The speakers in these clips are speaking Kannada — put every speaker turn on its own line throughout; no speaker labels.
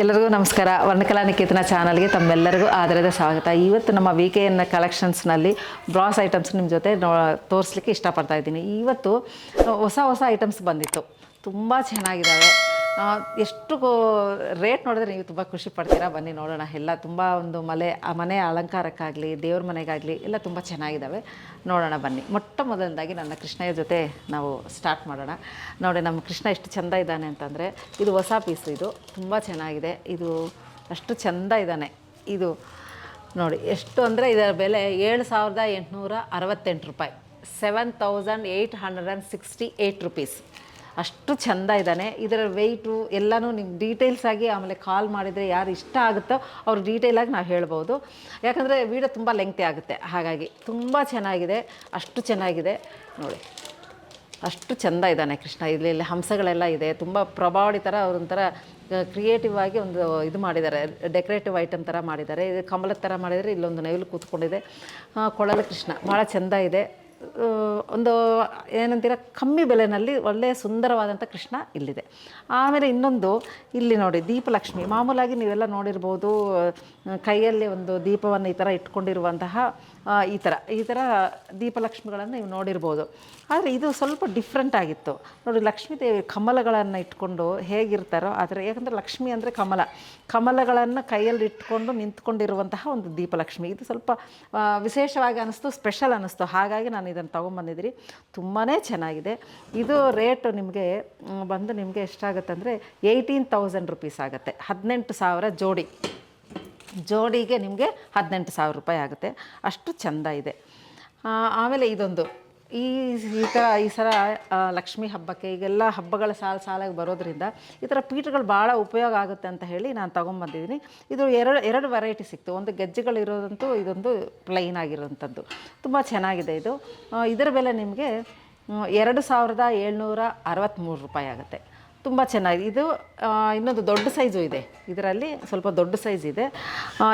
ಎಲ್ಲರಿಗೂ ನಮಸ್ಕಾರ. ವರ್ಣಕಲಾ ನಿಕೇತನ ಚಾನಲ್ಗೆ ತಮ್ಮೆಲ್ಲರಿಗೂ ಆದರದ ಸ್ವಾಗತ. ಇವತ್ತು ನಮ್ಮ VKN ಕಲೆಕ್ಷನ್ಸ್ನಲ್ಲಿ ಬ್ರಾಸ್ ಐಟಮ್ಸ್ ನಿಮ್ಮ ಜೊತೆ ತೋರಿಸ್ಲಿಕ್ಕೆ ಇಷ್ಟಪಡ್ತಾ ಇದ್ದೀನಿ. ಇವತ್ತು ಹೊಸ ಹೊಸ ಐಟಮ್ಸ್ ಬಂದಿತ್ತು, ತುಂಬ ಚೆನ್ನಾಗಿದ್ದಾವೆ. ಎಷ್ಟು ರೇಟ್ ನೋಡಿದ್ರೆ ನೀವು ತುಂಬ ಖುಷಿ ಪಡ್ತೀರಾ. ಬನ್ನಿ ನೋಡೋಣ. ಎಲ್ಲ ತುಂಬ ಒಂದು ಮನೆ ಅಲಂಕಾರಕ್ಕಾಗಲಿ ದೇವ್ರ ಮನೆಗಾಗಲಿ ಎಲ್ಲ ತುಂಬ ಚೆನ್ನಾಗಿದ್ದಾವೆ. ನೋಡೋಣ ಬನ್ನಿ. ಮೊಟ್ಟ ಮೊದಲನೇದಾಗಿ ನನ್ನ ಕೃಷ್ಣಯ್ಯ ಜೊತೆ ನಾವು ಸ್ಟಾರ್ಟ್ ಮಾಡೋಣ. ನೋಡಿ ನಮ್ಮ ಕೃಷ್ಣ ಎಷ್ಟು ಚೆಂದ ಇದ್ದಾನೆ ಅಂತಂದರೆ, ಇದು ಹೊಸ ಪೀಸು, ಇದು ತುಂಬ ಚೆನ್ನಾಗಿದೆ. ಇದು ಅಷ್ಟು ಚೆಂದ ಇದ್ದಾನೆ. ಇದು ನೋಡಿ ಎಷ್ಟು ಅಂದರೆ ಇದರ ಬೆಲೆ 7,868 ರೂಪಾಯಿ, 7,868 ರುಪೀಸ್. ಅಷ್ಟು ಚೆಂದ ಇದ್ದಾನೆ. ಇದರ ವೆಯ್ಟು ಎಲ್ಲನೂ ನಿಮ್ಗೆ ಡೀಟೇಲ್ಸ್ ಆಗಿ ಆಮೇಲೆ ಕಾಲ್ ಮಾಡಿದರೆ ಯಾರು ಇಷ್ಟ ಆಗುತ್ತೋ ಅವ್ರು ಡೀಟೇಲಾಗಿ ನಾವು ಹೇಳ್ಬೋದು. ಯಾಕಂದರೆ ವೀಡಿಯೋ ತುಂಬ ಲೆಂಗ್ತಿ ಆಗುತ್ತೆ, ಹಾಗಾಗಿ ತುಂಬ ಚೆನ್ನಾಗಿದೆ. ಅಷ್ಟು ಚೆನ್ನಾಗಿದೆ ನೋಡಿ, ಅಷ್ಟು ಚೆಂದ ಇದ್ದಾನೆ ಕೃಷ್ಣ. ಇಲ್ಲಿ ಹಂಸಗಳೆಲ್ಲ ಇದೆ, ತುಂಬ ಪ್ರಭಾವಳಿ ಥರ ಅವರೊಂಥರ ಕ್ರಿಯೇಟಿವ್ ಆಗಿ ಒಂದು ಇದು ಮಾಡಿದ್ದಾರೆ, ಡೆಕೋರೇಟಿವ್ ಐಟಮ್ ಥರ ಮಾಡಿದ್ದಾರೆ. ಇದು ಕಮಲದ ಥರ ಮಾಡಿದರೆ ಇಲ್ಲೊಂದು ನವಿಲು ಕೂತ್ಕೊಂಡಿದೆ. ಕೊಳಲು ಕೃಷ್ಣ ಭಾಳ ಚೆಂದ ಇದೆ. ಒಂದು ಏನಂತೀರ ಕಮ್ಮಿ ಬೆಲೆಯಲ್ಲಿ ಒಳ್ಳೆಯ ಸುಂದರವಾದಂಥ ಕೃಷ್ಣ ಇಲ್ಲಿದೆ. ಆಮೇಲೆ ಇನ್ನೊಂದು ಇಲ್ಲಿ ನೋಡಿ ದೀಪಲಕ್ಷ್ಮಿ. ಮಾಮೂಲಾಗಿ ನೀವೆಲ್ಲ ನೋಡಿರ್ಬೋದು, ಕೈಯಲ್ಲಿ ಒಂದು ದೀಪವನ್ನು ಈ ಥರ ಇಟ್ಕೊಂಡಿರುವಂತಹ ಈ ಥರ ದೀಪಲಕ್ಷ್ಮಿಗಳನ್ನು ನೀವು ನೋಡಿರ್ಬೋದು. ಆದರೆ ಇದು ಸ್ವಲ್ಪ ಡಿಫ್ರೆಂಟ್ ಆಗಿತ್ತು ನೋಡಿ. ಲಕ್ಷ್ಮೀ ದೇವಿ ಕಮಲಗಳನ್ನು ಇಟ್ಕೊಂಡು ಹೇಗಿರ್ತಾರೋ ಆ ಥರ, ಯಾಕಂದರೆ ಲಕ್ಷ್ಮಿ ಅಂದರೆ ಕಮಲಗಳನ್ನು ಕೈಯಲ್ಲಿ ಇಟ್ಕೊಂಡು ನಿಂತ್ಕೊಂಡಿರುವಂತಹ ಒಂದು ದೀಪಲಕ್ಷ್ಮಿ. ಇದು ಸ್ವಲ್ಪ ವಿಶೇಷವಾಗಿ ಅನ್ನಿಸ್ತು, ಸ್ಪೆಷಲ್ ಅನ್ನಿಸ್ತು. ಹಾಗಾಗಿ ನಾನು ಇದನ್ನು ತೊಗೊಂಬಂದಿದ್ದೀನಿ. ತುಂಬಾ ಚೆನ್ನಾಗಿದೆ. ಇದು ರೇಟು ನಿಮಗೆ ಬಂದು ನಿಮಗೆ ಎಷ್ಟಾಗುತ್ತೆ ಅಂದರೆ 18,000 ರುಪೀಸ್ ಆಗುತ್ತೆ. 18,000 ಜೋಡಿಗೆ ನಿಮಗೆ 18,000 ರೂಪಾಯಿ ಆಗುತ್ತೆ. ಅಷ್ಟು ಚೆಂದ ಇದೆ. ಆಮೇಲೆ ಇದೊಂದು ಈ ಸಲ ಲಕ್ಷ್ಮೀ ಹಬ್ಬಕ್ಕೆ ಈಗೆಲ್ಲ ಹಬ್ಬಗಳ ಸಾಲಾಗಿ ಬರೋದ್ರಿಂದ ಈ ಥರ ಪೀಠಗಳು ಭಾಳ ಉಪಯೋಗ ಆಗುತ್ತೆ ಅಂತ ಹೇಳಿ ನಾನು ತೊಗೊಂಬಂದಿದ್ದೀನಿ. ಇದು ಎರಡು ವೆರೈಟಿ ಸಿಕ್ತು. ಒಂದು ಗೆಜ್ಜೆಗಳಿರೋದಂತೂ, ಇದೊಂದು ಪ್ಲೈನ್ ಆಗಿರೋವಂಥದ್ದು. ತುಂಬ ಚೆನ್ನಾಗಿದೆ ಇದು. ಇದರ ಬೆಲೆ ನಿಮಗೆ 2,763 ರೂಪಾಯಿ ಆಗುತ್ತೆ. ತುಂಬ ಚೆನ್ನಾಗಿದೆ. ಇದು ಇನ್ನೊಂದು ದೊಡ್ಡ ಸೈಜು ಇದೆ, ಇದರಲ್ಲಿ ಸ್ವಲ್ಪ ದೊಡ್ಡ ಸೈಜ್ ಇದೆ.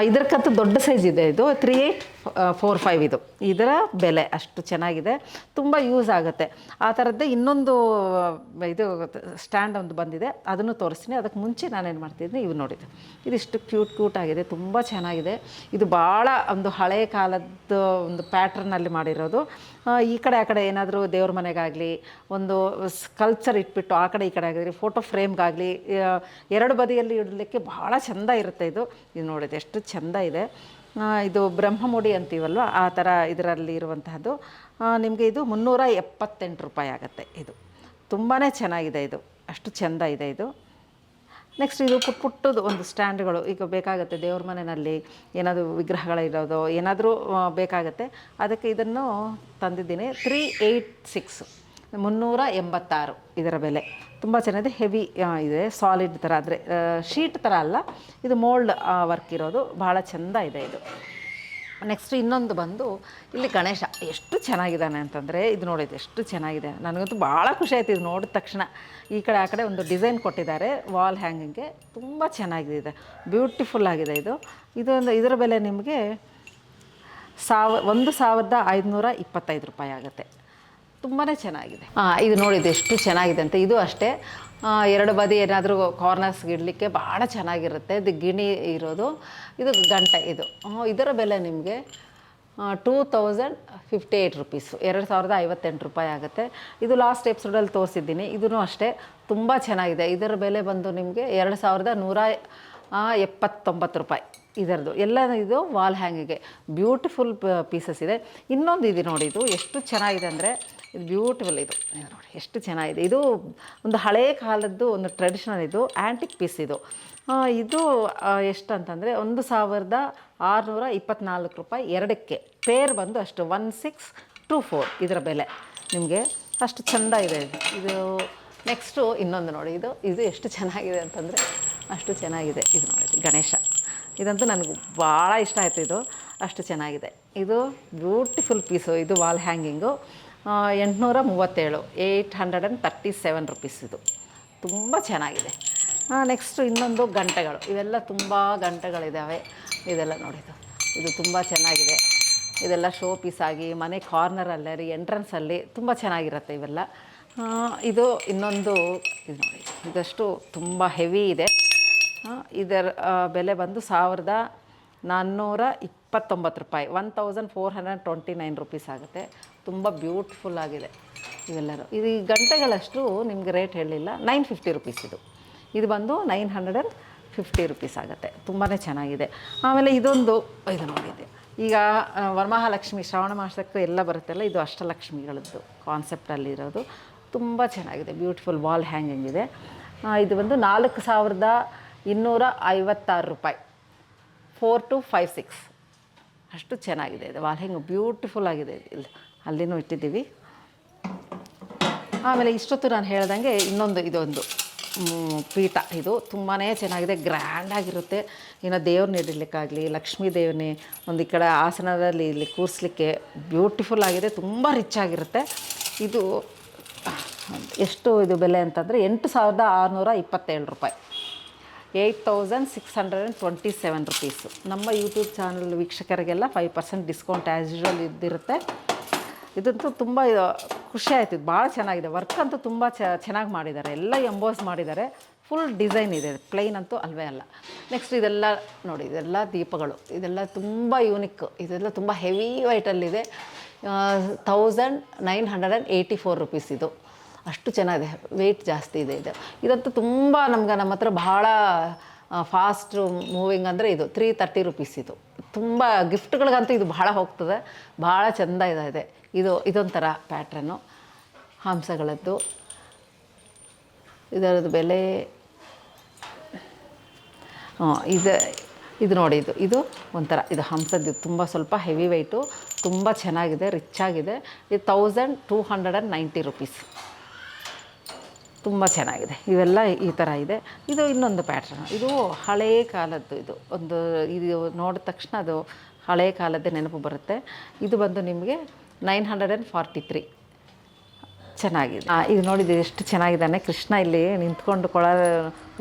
ಇದಕ್ಕಂತೂ ದೊಡ್ಡ ಸೈಜ್ ಇದೆ. ಇದು 3845 ಇದು ಇದರ ಬೆಲೆ. ಅಷ್ಟು ಚೆನ್ನಾಗಿದೆ, ತುಂಬ ಯೂಸ್ ಆಗುತ್ತೆ. ಆ ಥರದ್ದೇ ಇನ್ನೊಂದು ಇದು ಸ್ಟ್ಯಾಂಡ್ ಒಂದು ಬಂದಿದೆ, ಅದನ್ನು ತೋರಿಸ್ತೀನಿ. ಅದಕ್ಕೆ ಮುಂಚೆ ನಾನೇನು ಮಾಡ್ತಿದ್ದೀನಿ, ಇವು ನೋಡಿದ್ದು ಇದಿಷ್ಟು ಕ್ಯೂಟ್ ಆಗಿದೆ, ತುಂಬ ಚೆನ್ನಾಗಿದೆ. ಇದು ಭಾಳ ಒಂದು ಹಳೆಯ ಕಾಲದ ಒಂದು ಪ್ಯಾಟ್ರನ್ನಲ್ಲಿ ಮಾಡಿರೋದು. ಈ ಕಡೆ ಆ ಕಡೆ ಏನಾದರೂ ದೇವ್ರ ಮನೆಗಾಗಲಿ ಒಂದು ಸ್ಕಲ್ಪ್ಚರ್ ಇಟ್ಬಿಟ್ಟು ಆ ಕಡೆ ಈ ಕಡೆ ಆಗಿದ್ರೆ ಫೋಟೋ ಫ್ರೇಮ್ಗಾಗಲಿ ಎರಡು ಬದಿಯಲ್ಲಿ ಇಡಲಿಕ್ಕೆ ಭಾಳ ಚೆಂದ ಇರುತ್ತೆ. ಇದು ನೋಡಿದೆ ಎಷ್ಟು ಚೆಂದ ಇದೆ. ಇದು ಬ್ರಹ್ಮಮುಡಿ ಅಂತೀವಲ್ವ, ಆ ಥರ ಇದರಲ್ಲಿ ಇರುವಂತಹದ್ದು. ನಿಮಗೆ ಇದು 378 ರೂಪಾಯಿ ಆಗುತ್ತೆ. ಇದು ತುಂಬಾ ಚೆನ್ನಾಗಿದೆ. ಇದು ಅಷ್ಟು ಚೆಂದ ಇದೆ. ಇದು ನೆಕ್ಸ್ಟ್ ಇದು ಪುಟ್ಟದು ಒಂದು ಸ್ಟ್ಯಾಂಡ್ಗಳು ಈಗ ಬೇಕಾಗುತ್ತೆ ದೇವ್ರ ಮನೆಯಲ್ಲಿ, ಏನಾದರೂ ವಿಗ್ರಹಗಳಿರೋದು ಏನಾದರೂ ಬೇಕಾಗುತ್ತೆ. ಅದಕ್ಕೆ ಇದನ್ನು ತಂದಿದ್ದೀನಿ. 386 ಇದರ ಬೆಲೆ. ತುಂಬ ಚೆನ್ನಾಗಿದೆ. ಹೆವಿ ಇದೆ, ಸಾಲಿಡ್ ಥರ, ಅಂದರೆ ಶೀಟ್ ಥರ ಅಲ್ಲ, ಇದು ಮೋಲ್ಡ್ ವರ್ಕ್ ಇರೋದು. ಭಾಳ ಚೆಂದ ಇದೆ ಇದು. ನೆಕ್ಸ್ಟ್ ಇನ್ನೊಂದು ಬಂದು ಇಲ್ಲಿ ಗಣೇಶ ಎಷ್ಟು ಚೆನ್ನಾಗಿದ್ದಾನೆ ಅಂತಂದರೆ, ಇದು ನೋಡಿದ್ದು ಎಷ್ಟು ಚೆನ್ನಾಗಿದೆ. ನನಗಂತೂ ಭಾಳ ಖುಷಿ ಆಯಿತು ಇದು ನೋಡಿದ ತಕ್ಷಣ. ಈ ಕಡೆ ಆ ಕಡೆ ಒಂದು ಡಿಸೈನ್ ಕೊಟ್ಟಿದ್ದಾರೆ ವಾಲ್ ಹ್ಯಾಂಗಿಂಗ್ಗೆ, ತುಂಬ ಚೆನ್ನಾಗಿದೆ, ಬ್ಯೂಟಿಫುಲ್ ಆಗಿದೆ ಇದು. ಇದರ ಬೆಲೆ ನಿಮಗೆ 1,525 ರೂಪಾಯಿ ಆಗುತ್ತೆ. ತುಂಬಾ ಚೆನ್ನಾಗಿದೆ. ಇದು ನೋಡಿದ್ದು ಎಷ್ಟು ಚೆನ್ನಾಗಿದೆ ಅಂತ. ಇದು ಅಷ್ಟೇ, ಎರಡು ಬದಿ ಏನಾದರೂ ಕಾರ್ನರ್ಸ್ಗೆ ಇಡಲಿಕ್ಕೆ ಭಾಳ ಚೆನ್ನಾಗಿರುತ್ತೆ. ಇದು ಗಿಣಿ ಇರೋದು, ಇದು ಗಂಟೆ. ಇದರ ಬೆಲೆ ನಿಮಗೆ 2,058 ರುಪೀಸು, 2,058 ರೂಪಾಯಿ ಆಗುತ್ತೆ. ಇದು ಲಾಸ್ಟ್ ಎಪಿಸೋಡಲ್ಲಿ ತೋರಿಸಿದ್ದೀನಿ. ಇದೂ ಅಷ್ಟೇ ತುಂಬ ಚೆನ್ನಾಗಿದೆ. ಇದರ ಬೆಲೆ ಬಂದು ನಿಮಗೆ 2,179 ರೂಪಾಯಿ ಇದರದ್ದು. ಎಲ್ಲ ಇದು ವಾಲ್ ಹ್ಯಾಂಗಿಗೆ ಬ್ಯೂಟಿಫುಲ್ ಪೀಸಸ್ ಇದೆ. ಇನ್ನೊಂದು ಇದೆ ನೋಡಿ, ಇದು ಎಷ್ಟು ಚೆನ್ನಾಗಿದೆ ಅಂದರೆ ಇದು ಬ್ಯೂಟಿಫುಲ್. ಇದು ನೋಡಿ ಎಷ್ಟು ಚೆನ್ನಾಗಿದೆ. ಇದು ಒಂದು ಹಳೆಯ ಕಾಲದ್ದು ಒಂದು ಟ್ರೆಡಿಷನಲ್, ಇದು ಆ್ಯಂಟಿಕ್ ಪೀಸ್. ಇದು ಎಷ್ಟು ಅಂತಂದರೆ 1,624 ರೂಪಾಯಿ ಎರಡಕ್ಕೆ. ಪೇರ್ ಬಂದು ಅಷ್ಟು 1624 ಇದರ ಬೆಲೆ ನಿಮಗೆ. ಅಷ್ಟು ಚೆಂದ ಇದೆ ಇದು. ನೆಕ್ಸ್ಟು ಇನ್ನೊಂದು ನೋಡಿ, ಇದು ಎಷ್ಟು ಚೆನ್ನಾಗಿದೆ ಅಂತಂದರೆ ಅಷ್ಟು ಚೆನ್ನಾಗಿದೆ. ಇದು ನೋಡಿ ಗಣೇಶ, ಇದಂತೂ ನನಗೆ ಭಾಳ ಇಷ್ಟ ಆಯಿತು. ಇದು ಅಷ್ಟು ಚೆನ್ನಾಗಿದೆ. ಇದು ಬ್ಯೂಟಿಫುಲ್ ಪೀಸು. ಇದು ವಾಲ್ ಹ್ಯಾಂಗಿಂಗು 837 ರುಪೀಸ್. ಇದು ತುಂಬ ಚೆನ್ನಾಗಿದೆ. ನೆಕ್ಸ್ಟು ಇನ್ನೊಂದು ಗಂಟೆಗಳು. ಇವೆಲ್ಲ ತುಂಬ ಗಂಟೆಗಳಿದ್ದಾವೆ. ಇದೆಲ್ಲ ನೋಡಿದ್ದು ಇದು ತುಂಬ ಚೆನ್ನಾಗಿದೆ. ಇದೆಲ್ಲ ಶೋ ಪೀಸಾಗಿ ಮನೆ ಕಾರ್ನರಲ್ಲಿ ಎಂಟ್ರೆನ್ಸಲ್ಲಿ ತುಂಬ ಚೆನ್ನಾಗಿರುತ್ತೆ ಇವೆಲ್ಲ. ಇದು ಇನ್ನೊಂದು ಇದು ನೋಡಿ, ಇದಷ್ಟು ತುಂಬ ಹೆವಿ ಇದೆ. ಇದರ ಬೆಲೆ ಬಂದು 1429 ರೂಪಾಯಿ, 1429 ರುಪೀಸ್ ಆಗುತ್ತೆ. ತುಂಬ ಬ್ಯೂಟಿಫುಲ್ ಆಗಿದೆ ಇವೆಲ್ಲರೂ. ಇದು ಈ ಗಂಟೆಗಳಷ್ಟು ನಿಮಗೆ ರೇಟ್ ಹೇಳಲಿಲ್ಲ, 950 ರುಪೀಸ್ ಇದು. ಇದು ಬಂದು 950 ರುಪೀಸ್ ಆಗುತ್ತೆ. ತುಂಬಾ ಚೆನ್ನಾಗಿದೆ. ಆಮೇಲೆ ಇದೊಂದು ಇದು ನೋಡಿದೆ, ಈಗ ವರಮಹಾಲಕ್ಷ್ಮಿ ಶ್ರಾವಣ ಮಾಸಕ್ಕೆ ಎಲ್ಲ ಬರುತ್ತಲ್ಲ, ಇದು ಅಷ್ಟಲಕ್ಷ್ಮಿಗಳದ್ದು ಕಾನ್ಸೆಪ್ಟಲ್ಲಿರೋದು. ತುಂಬ ಚೆನ್ನಾಗಿದೆ, ಬ್ಯೂಟಿಫುಲ್ ವಾಲ್ ಹ್ಯಾಂಗಿಂಗ್ ಇದೆ. ಇದು ಬಂದು 4256 ರೂಪಾಯಿ, 4256. ಅಷ್ಟು ಚೆನ್ನಾಗಿದೆ ಇದು ವಾಲ್ ಹ್ಯಾಂಗ್, ಬ್ಯೂಟಿಫುಲ್ ಆಗಿದೆ. ಇಲ್ಲಿ ಅಲ್ಲಿನೂ ಇಟ್ಟಿದ್ದೀವಿ. ಆಮೇಲೆ ಇಷ್ಟೊತ್ತು ನಾನು ಹೇಳ್ದಂಗೆ ಇನ್ನೊಂದು ಇದೊಂದು ಪೀಠ, ಇದು ತುಂಬಾ ಚೆನ್ನಾಗಿದೆ, ಗ್ರ್ಯಾಂಡಾಗಿರುತ್ತೆ. ಇನ್ನು ದೇವ್ರನ್ನ ಇಡಲಿಕ್ಕಾಗಲಿ, ಲಕ್ಷ್ಮೀ ದೇವ್ರನ್ನೇ ಒಂದು ಈ ಕಡೆ ಆಸನದಲ್ಲಿ ಇಲ್ಲಿ ಕೂರಿಸ್ಲಿಕ್ಕೆ ಬ್ಯೂಟಿಫುಲ್ ಆಗಿದೆ, ತುಂಬ ರಿಚ್ ಆಗಿರುತ್ತೆ. ಇದು ಎಷ್ಟು ಇದು ಬೆಲೆ ಅಂತಂದರೆ 8627 ರೂಪಾಯಿ, 8627 ರುಪೀಸು. ನಮ್ಮ ಯೂಟ್ಯೂಬ್ ಚಾನಲ್ ವೀಕ್ಷಕರಿಗೆಲ್ಲ 5% ಡಿಸ್ಕೌಂಟ್ ಆ್ಯಸ್ ಯೂಶ್ವಲ್ ಇದ್ದಿರುತ್ತೆ. ಇದಂತೂ ತುಂಬ ಖುಷಿ ಆಯಿತು, ಇದು ಭಾಳ ಚೆನ್ನಾಗಿದೆ. ವರ್ಕ್ ಅಂತೂ ತುಂಬ ಚೆನ್ನಾಗಿ ಮಾಡಿದ್ದಾರೆ, ಎಲ್ಲ ಎಂಬೋಸ್ ಮಾಡಿದ್ದಾರೆ, ಫುಲ್ ಡಿಸೈನ್ ಇದೆ, ಪ್ಲೈನ್ ಅಂತೂ ಅಲ್ವೇ ಅಲ್ಲ. ನೆಕ್ಸ್ಟ್ ಇದೆಲ್ಲ ನೋಡಿ, ಇದೆಲ್ಲ ದೀಪಗಳು, ಇದೆಲ್ಲ ತುಂಬ ಯೂನಿಕ್, ಇದೆಲ್ಲ ತುಂಬ ಹೆವಿ ವೈಟಲ್ಲಿದೆ. 1984 ರುಪೀಸ್ ಇದು. ಅಷ್ಟು ಚೆನ್ನಾಗಿದೆ, ವೆಯ್ಟ್ ಜಾಸ್ತಿ ಇದೆ ಇದು. ಇದಂತೂ ತುಂಬ ನಮ್ಮ ಹತ್ರ ಭಾಳ ಫಾಸ್ಟ್ ಮೂವಿಂಗ್ ಅಂದರೆ ಇದು 330 ರುಪೀಸ್ ಇದು. ತುಂಬ ಗಿಫ್ಟ್ಗಳಿಗಂತೂ ಇದು ಭಾಳ ಹೋಗ್ತದೆ, ಭಾಳ ಚೆಂದ ಇದೆ. ಇದೊಂಥರ ಪ್ಯಾಟ್ರನ್ನು ಹಂಸಗಳದ್ದು. ಇದರದ್ದು ಬೆಲೆ ಇದು ನೋಡಿ, ಇದು ಒಂಥರ ಇದು ಹಂಸದ್ದು, ತುಂಬ ಸ್ವಲ್ಪ ಹೆವಿ ವೆಯ್ಟು, ತುಂಬ ಚೆನ್ನಾಗಿದೆ, ರಿಚ್ ಆಗಿದೆ. ಇದು 1290 ರುಪೀಸ್. ತುಂಬ ಚೆನ್ನಾಗಿದೆ. ಇವೆಲ್ಲ ಈ ಥರ ಇದೆ. ಇದು ಇನ್ನೊಂದು ಪ್ಯಾಟ್ರನ್, ಇದು ಹಳೇ ಕಾಲದ್ದು. ಇದು ನೋಡಿದ ತಕ್ಷಣ ಅದು ಹಳೇ ಕಾಲದ್ದೇ ನೆನಪು ಬರುತ್ತೆ. ಇದು ಬಂದು ನಿಮಗೆ 943. ಚೆನ್ನಾಗಿದೆ. ಇದು ನೋಡಿದ್ದು ಎಷ್ಟು ಚೆನ್ನಾಗಿದ್ದಾನೆ, ಕೃಷ್ಣ ಇಲ್ಲಿ ನಿಂತ್ಕೊಂಡು ಕೊಳ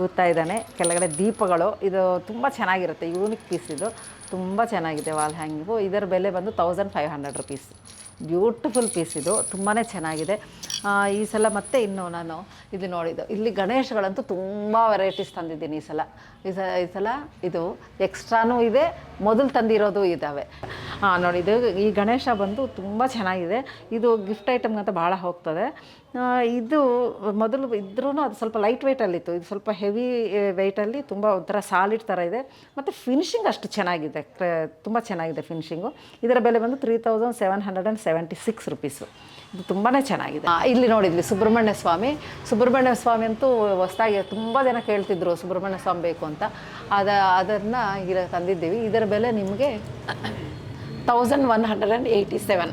ಊದ್ತಾ ಇದ್ದಾನೆ, ಕೆಳಗಡೆ ದೀಪಗಳು. ಇದು ತುಂಬ ಚೆನ್ನಾಗಿರುತ್ತೆ, ಯೂನಿಕ್ ಪೀಸ್ ಇದು, ತುಂಬ ಚೆನ್ನಾಗಿದೆ ವಾಲ್ ಹ್ಯಾಂಗಿಂಗು. ಇದರ ಬೆಲೆ ಬಂದು 1500 ರುಪೀಸ್. ಬ್ಯೂಟಿಫುಲ್ ಪೀಸ್ ಇದು, ತುಂಬಾ ಚೆನ್ನಾಗಿದೆ. ಈ ಸಲ ಮತ್ತೆ ಇನ್ನು ನಾನು ಇದು ನೋಡಿದ್ದು, ಇಲ್ಲಿ ಗಣೇಶಗಳಂತೂ ತುಂಬ ವೆರೈಟೀಸ್ ತಂದಿದ್ದೀನಿ ಈ ಸಲ ಇದು ಎಕ್ಸ್ಟ್ರಾನೂ ಇದೆ, ಮೊದಲು ತಂದಿರೋದು ಇದ್ದಾವೆ. ನೋಡಿದ್ದು ಈ ಗಣೇಶ ಬಂದು ತುಂಬ ಚೆನ್ನಾಗಿದೆ. ಇದು ಗಿಫ್ಟ್ ಐಟಮ್ಗಂತ ಭಾಳ ಹೋಗ್ತದೆ. ಇದು ಮೊದಲು ಇದ್ರೂ ಅದು ಸ್ವಲ್ಪ ಲೈಟ್ ವೆಯ್ಟಲ್ಲಿತ್ತು, ಇದು ಸ್ವಲ್ಪ ಹೆವಿ ವೆಯ್ಟಲ್ಲಿ ತುಂಬ ಒಂಥರ ಸಾಲಿಡ್ ಥರ ಇದೆ. ಮತ್ತು ಫಿನಿಶಿಂಗ್ ಅಷ್ಟು ಚೆನ್ನಾಗಿದೆ, ತುಂಬ ಚೆನ್ನಾಗಿದೆ ಫಿನಿಶಿಂಗು. ಇದರ ಬೆಲೆ ಬಂದು 3776 ರುಪೀಸು. ಇದು ತುಂಬಾ ಚೆನ್ನಾಗಿದೆ. ಇಲ್ಲಿ ನೋಡಿದ್ವಿ ಸುಬ್ರಹ್ಮಣ್ಯ ಸ್ವಾಮಿ ಅಂತೂ ಹೊಸದಾಗಿ ತುಂಬ ಜನ ಕೇಳ್ತಿದ್ರು ಸುಬ್ರಹ್ಮಣ್ಯ ಸ್ವಾಮಿ ಬೇಕು ಅಂತ. ಅದನ್ನು ಈಗ ತಂದಿದ್ದೀವಿ. ಇದರ ಬೆಲೆ ನಿಮಗೆ 1187,